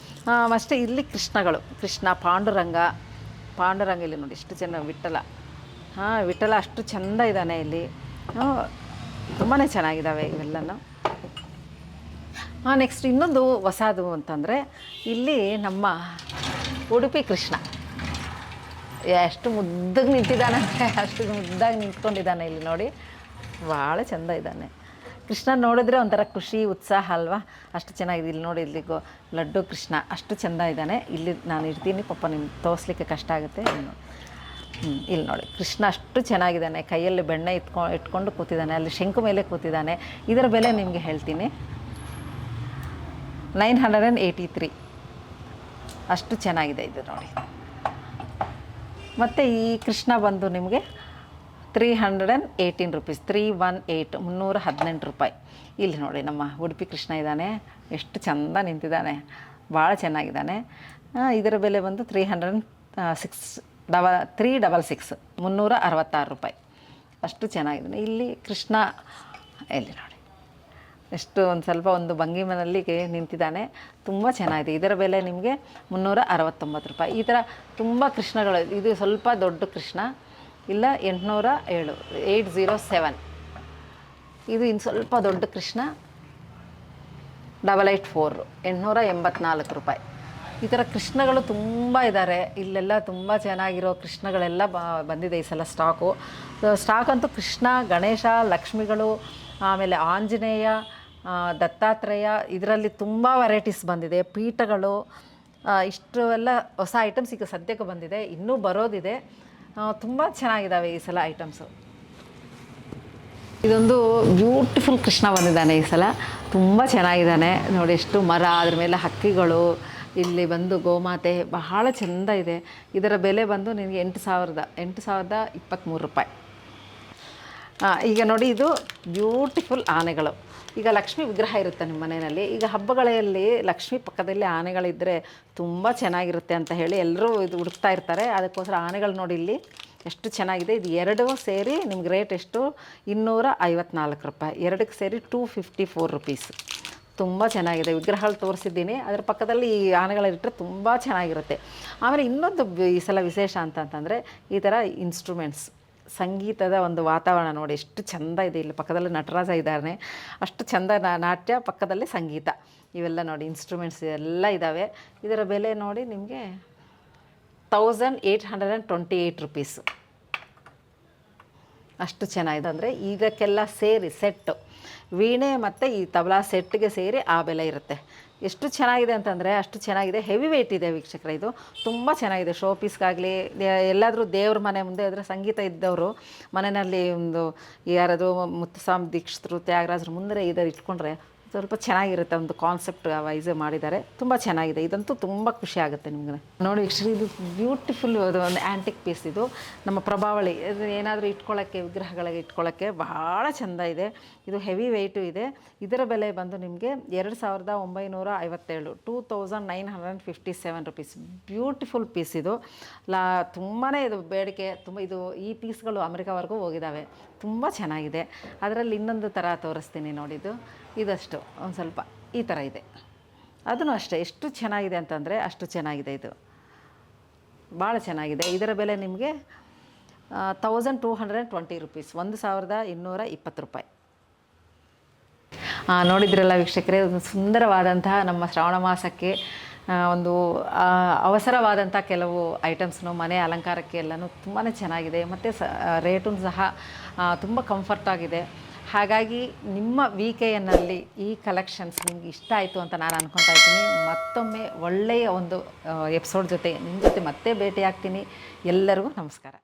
ಅಷ್ಟೇ ಇಲ್ಲಿ ಕೃಷ್ಣಗಳು, ಕೃಷ್ಣ, ಪಾಂಡುರಂಗ ಇಲ್ಲಿ ನೋಡಿ ಎಷ್ಟು ಚೆನ್ನಾಗಿ. ವಿಠಲ ಅಷ್ಟು ಚೆಂದ ಇದ್ದಾನೆ ಇಲ್ಲಿ. ತುಂಬಾ ಚೆನ್ನಾಗಿದ್ದಾವೆ ಇವೆಲ್ಲನೂ. ನೆಕ್ಸ್ಟ್ ಇನ್ನೊಂದು ಹೊಸದು ಅಂತಂದರೆ, ಇಲ್ಲಿ ನಮ್ಮ ಉಡುಪಿ ಕೃಷ್ಣ ಎಷ್ಟು ಮುದ್ದಾಗಿ ನಿಂತಿದ್ದಾನೆ ಅಂದರೆ ಅಷ್ಟು ಮುದ್ದಾಗಿ ನಿಂತ್ಕೊಂಡಿದ್ದಾನೆ. ಇಲ್ಲಿ ನೋಡಿ ಭಾಳ ಚೆಂದ ಇದ್ದಾನೆ. ಕೃಷ್ಣ ನೋಡಿದ್ರೆ ಒಂಥರ ಖುಷಿ, ಉತ್ಸಾಹ ಅಲ್ವಾ? ಅಷ್ಟು ಚೆನ್ನಾಗಿದೆ. ಇಲ್ಲಿ ನೋಡಿ, ಇಲ್ಲಿ ಲಡ್ಡು ಕೃಷ್ಣ ಅಷ್ಟು ಚೆಂದ ಇದ್ದಾನೆ. ಇಲ್ಲಿ ನಾನು ಇರ್ತೀನಿ, ಪಾಪ ನಿಮ್ಗೆ ತೋರಿಸ್ಲಿಕ್ಕೆ ಕಷ್ಟ ಆಗುತ್ತೆ. ಇಲ್ಲಿ ನೋಡಿ ಕೃಷ್ಣ ಅಷ್ಟು ಚೆನ್ನಾಗಿದ್ದಾನೆ. ಕೈಯಲ್ಲಿ ಬೆಣ್ಣೆ ಇಟ್ಕೊಂಡು ಕೂತಿದ್ದಾನೆ. ಅಲ್ಲಿ ಶಂಕು ಮೇಲೆ ಕೂತಿದ್ದಾನೆ. ಇದರ ಬೆಲೆ ನಿಮಗೆ ಹೇಳ್ತೀನಿ, 983. ಅಷ್ಟು ಚೆನ್ನಾಗಿದೆ ಇದು ನೋಡಿ. ಮತ್ತು ಈ ಕೃಷ್ಣ ಬಂದು ನಿಮಗೆ 318 ರುಪೀಸ್, 318, 318 ರೂಪಾಯಿ. ಇಲ್ಲಿ ನೋಡಿ ನಮ್ಮ ಉಡುಪಿ ಕೃಷ್ಣ ಇದ್ದಾನೆ, ಎಷ್ಟು ಚೆಂದ ನಿಂತಿದ್ದಾನೆ, ಭಾಳ ಚೆನ್ನಾಗಿದ್ದಾನೆ. ಇದರ ಬೆಲೆ ಬಂದು 366, 366 ರೂಪಾಯಿ. ಅಷ್ಟು ಚೆನ್ನಾಗಿದ್ದಾನೆ. ಇಲ್ಲಿ ಕೃಷ್ಣ ಇಲ್ಲಿ ನೋಡಿ ಎಷ್ಟು ಒಂದು ಸ್ವಲ್ಪ ಒಂದು ಭಂಗಿಮನಲ್ಲಿ ನಿಂತಿದ್ದಾನೆ, ತುಂಬ ಚೆನ್ನಾಗಿದೆ. ಇದರ ಬೆಲೆ ನಿಮಗೆ 369 ರೂಪಾಯಿ. ಈ ಥರ ತುಂಬ ಕೃಷ್ಣಗಳು. ಇದು ಸ್ವಲ್ಪ ದೊಡ್ಡ ಕೃಷ್ಣ, ಇಲ್ಲ 807, 807. ಇದು ಇನ್ನು ಸ್ವಲ್ಪ ದೊಡ್ಡ ಕೃಷ್ಣ 884, 884 ರೂಪಾಯಿ. ಈ ಥರ ಕೃಷ್ಣಗಳು ತುಂಬ ಇದ್ದಾರೆ. ಇಲ್ಲೆಲ್ಲ ತುಂಬ ಚೆನ್ನಾಗಿರೋ ಕೃಷ್ಣಗಳೆಲ್ಲ ಬಂದಿದೆ ಈ ಸಲ ಸ್ಟಾಕು. ಸ್ಟಾಕ್ ಅಂತೂ ಕೃಷ್ಣ, ಗಣೇಶ, ಲಕ್ಷ್ಮಿಗಳು, ಆಮೇಲೆ ಆಂಜನೇಯ, ದತ್ತಾತ್ರೇಯ, ಇದರಲ್ಲಿ ತುಂಬ ವೆರೈಟೀಸ್ ಬಂದಿದೆ. ಪೀಠಗಳು, ಇಷ್ಟು ಎಲ್ಲ ಹೊಸ ಐಟಮ್ಸ್ ಈಗ ಸದ್ಯಕ್ಕೆ ಬಂದಿದೆ, ಇನ್ನೂ ಬರೋದಿದೆ. ತುಂಬ ಚೆನ್ನಾಗಿದ್ದಾವೆ ಈ ಸಲ ಐಟಮ್ಸು. ಇದೊಂದು ಬ್ಯೂಟಿಫುಲ್ ಕೃಷ್ಣ ಬಂದಿದ್ದಾನೆ ಈ ಸಲ, ತುಂಬ ಚೆನ್ನಾಗಿದ್ದಾನೆ ನೋಡಿ. ಎಷ್ಟು ಮರ, ಅದ್ರ ಮೇಲೆ ಹಕ್ಕಿಗಳು, ಇಲ್ಲಿ ಬಂದು ಗೋಮಾತೆ, ಬಹಳ ಚೆಂದ ಇದೆ. ಇದರ ಬೆಲೆ ಬಂದು ನಿನಗೆ 8,023 ರೂಪಾಯಿ. ಈಗ ನೋಡಿ, ಇದು ಬ್ಯೂಟಿಫುಲ್ ಆನೆಗಳು. ಈಗ ಲಕ್ಷ್ಮಿ ವಿಗ್ರಹ ಇರುತ್ತೆ ನಿಮ್ಮ ಮನೆಯಲ್ಲಿ. ಈಗ ಹಬ್ಬಗಳಲ್ಲಿ ಲಕ್ಷ್ಮಿ ಪಕ್ಕದಲ್ಲಿ ಆನೆಗಳಿದ್ದರೆ ತುಂಬ ಚೆನ್ನಾಗಿರುತ್ತೆ ಅಂತ ಹೇಳಿ ಎಲ್ಲರೂ ಇದು ಹುಡುಕ್ತಾ ಇರ್ತಾರೆ. ಅದಕ್ಕೋಸ್ಕರ ಆನೆಗಳು ನೋಡಿ ಇಲ್ಲಿ ಎಷ್ಟು ಚೆನ್ನಾಗಿದೆ. ಇದು ಎರಡೂ ಸೇರಿ ನಿಮ್ಗೆ ರೇಟ್ ಎಷ್ಟು? 254 ರೂಪಾಯಿ. ಎರಡಕ್ಕೆ ಸೇರಿ 254 ರುಪೀಸ್. ತುಂಬ ಚೆನ್ನಾಗಿದೆ. ವಿಗ್ರಹಗಳು ತೋರಿಸಿದ್ದೀನಿ, ಅದರ ಪಕ್ಕದಲ್ಲಿ ಈ ಆನೆಗಳಿಟ್ಟರೆ ತುಂಬ ಚೆನ್ನಾಗಿರುತ್ತೆ. ಆಮೇಲೆ ಇನ್ನೊಂದು ಈ ಸಲ ವಿಶೇಷ ಅಂತಂತಂದರೆ ಈ ಥರ ಇನ್ಸ್ಟ್ರೂಮೆಂಟ್ಸ್, ಸಂಗೀತದ ಒಂದು ವಾತಾವರಣ ನೋಡಿ ಎಷ್ಟು ಚೆಂದ ಇದೆ. ಇಲ್ಲಿ ಪಕ್ಕದಲ್ಲಿ ನಟರಾಜ ಇದ್ದಾನೆ, ಅಷ್ಟು ಚೆಂದ ನಾಟ್ಯ, ಪಕ್ಕದಲ್ಲಿ ಸಂಗೀತ, ಇವೆಲ್ಲ ನೋಡಿ ಇನ್ಸ್ಟ್ರೂಮೆಂಟ್ಸ್ ಎಲ್ಲ ಇದ್ದಾವೆ. ಇದರ ಬೆಲೆ ನೋಡಿ ನಿಮಗೆ 1828 ರುಪೀಸು. ಅಷ್ಟು ಚೆನ್ನಾಗಿದೆ. ಅಂದರೆ ಇದಕ್ಕೆಲ್ಲ ಸೇರಿ ಸೆಟ್ಟು, ವೀಣೆ ಮತ್ತು ಈ ತಬಲಾ ಸೆಟ್ಗೆ ಸೇರಿ ಆ ಬೆಲೆ ಇರುತ್ತೆ. ಎಷ್ಟು ಚೆನ್ನಾಗಿದೆ ಅಂತಂದರೆ ಅಷ್ಟು ಚೆನ್ನಾಗಿದೆ. ಹೆವಿ ವೆಯ್ಟ್ ಇದೆ ವೀಕ್ಷಕರೇ, ಇದು ತುಂಬ ಚೆನ್ನಾಗಿದೆ. ಶೋ ಪೀಸ್ಗಾಗಲಿ, ಎಲ್ಲಾದರೂ ದೇವ್ರ ಮನೆ ಮುಂದೆ ಅದರ ಸಂಗೀತ ಇದ್ದವರು ಮನೆಯಲ್ಲಿ ಒಂದು ಯಾರಾದರೂ ಮುತ್ತುಸ್ವಾಮಿ ದೀಕ್ಷಿತರು, ತ್ಯಾಗರಾಜರು ಮುಂದೆ ಇದನ್ನು ಇಟ್ಕೊಂಡ್ರೆ ಸ್ವಲ್ಪ ಚೆನ್ನಾಗಿರುತ್ತೆ. ಒಂದು ಕಾನ್ಸೆಪ್ಟ್ ವೈಸ್ ಮಾಡಿದ್ದಾರೆ, ತುಂಬ ಚೆನ್ನಾಗಿದೆ. ಇದಂತೂ ತುಂಬ ಖುಷಿ ಆಗುತ್ತೆ ನಿಮ್ಗೆ ನೋಡಿ. ಆ್ಯಕ್ಚುಲಿ ಇದು ಬ್ಯೂಟಿಫುಲ್ ಒಂದು ಆ್ಯಂಟಿಕ್ ಪೀಸ್. ಇದು ನಮ್ಮ ಪ್ರಭಾವಳಿ, ಇದು ಏನಾದರೂ ಇಟ್ಕೊಳ್ಳೋಕ್ಕೆ, ವಿಗ್ರಹಗಳಿಗೆ ಇಟ್ಕೊಳ್ಳೋಕ್ಕೆ ಬಹಳ ಚೆಂದ ಇದೆ. ಇದು ಹೆವಿ ವೆಯ್ಟು ಇದೆ. ಇದರ ಬೆಲೆ ಬಂದು ನಿಮಗೆ 2,957, 2,957 ರುಪೀಸ್. ಬ್ಯೂಟಿಫುಲ್ ಪೀಸ್ ಇದು. ತುಂಬಾ ಇದು ಬೇಡಿಕೆ ತುಂಬ. ಇದು ಈ ಪೀಸ್ಗಳು ಅಮೆರಿಕಾವರೆಗೂ ಹೋಗಿದ್ದಾವೆ, ತುಂಬ ಚೆನ್ನಾಗಿದೆ. ಅದರಲ್ಲಿ ಇನ್ನೊಂದು ಥರ ತೋರಿಸ್ತೀನಿ ನೋಡಿದ್ದು. ಇದಷ್ಟು ಒಂದು ಸ್ವಲ್ಪ ಈ ಥರ ಇದೆ, ಅದನ್ನು ಅಷ್ಟೇ ಎಷ್ಟು ಚೆನ್ನಾಗಿದೆ ಅಂತಂದರೆ ಅಷ್ಟು ಚೆನ್ನಾಗಿದೆ. ಇದು ಭಾಳ ಚೆನ್ನಾಗಿದೆ. ಇದರ ಬೆಲೆ ನಿಮಗೆ 1,220 ರುಪೀಸ್, 1,220 ರೂಪಾಯಿ. ನೋಡಿದ್ರಲ್ಲ ವೀಕ್ಷಕರೇ, ಒಂದು ಸುಂದರವಾದಂತಹ ನಮ್ಮ ಶ್ರಾವಣ ಮಾಸಕ್ಕೆ ಒಂದು ಅವಸರವಾದಂಥ ಕೆಲವು ಐಟಮ್ಸ್ನು ಮನೆ ಅಲಂಕಾರಕ್ಕೆ ಎಲ್ಲನೂ ತುಂಬಾ ಚೆನ್ನಾಗಿದೆ. ಮತ್ತು ರೇಟು ಸಹ ತುಂಬ ಕಂಫರ್ಟಾಗಿದೆ. ಹಾಗಾಗಿ ನಿಮ್ಮ VKNನಲ್ಲಿ ಈ ಕಲೆಕ್ಷನ್ಸ್ ನಿಮ್ಗೆ ಇಷ್ಟ ಆಯಿತು ಅಂತ ನಾನು ಅಂದ್ಕೊತಾ ಇದ್ದೀನಿ. ಮತ್ತೊಮ್ಮೆ ಒಳ್ಳೆಯ ಒಂದು ಎಪಿಸೋಡ್ ಜೊತೆ ನಿಮ್ಮ ಜೊತೆ ಮತ್ತೆ ಭೇಟಿ ಆಗ್ತೀನಿ. ಎಲ್ಲರಿಗೂ ನಮಸ್ಕಾರ.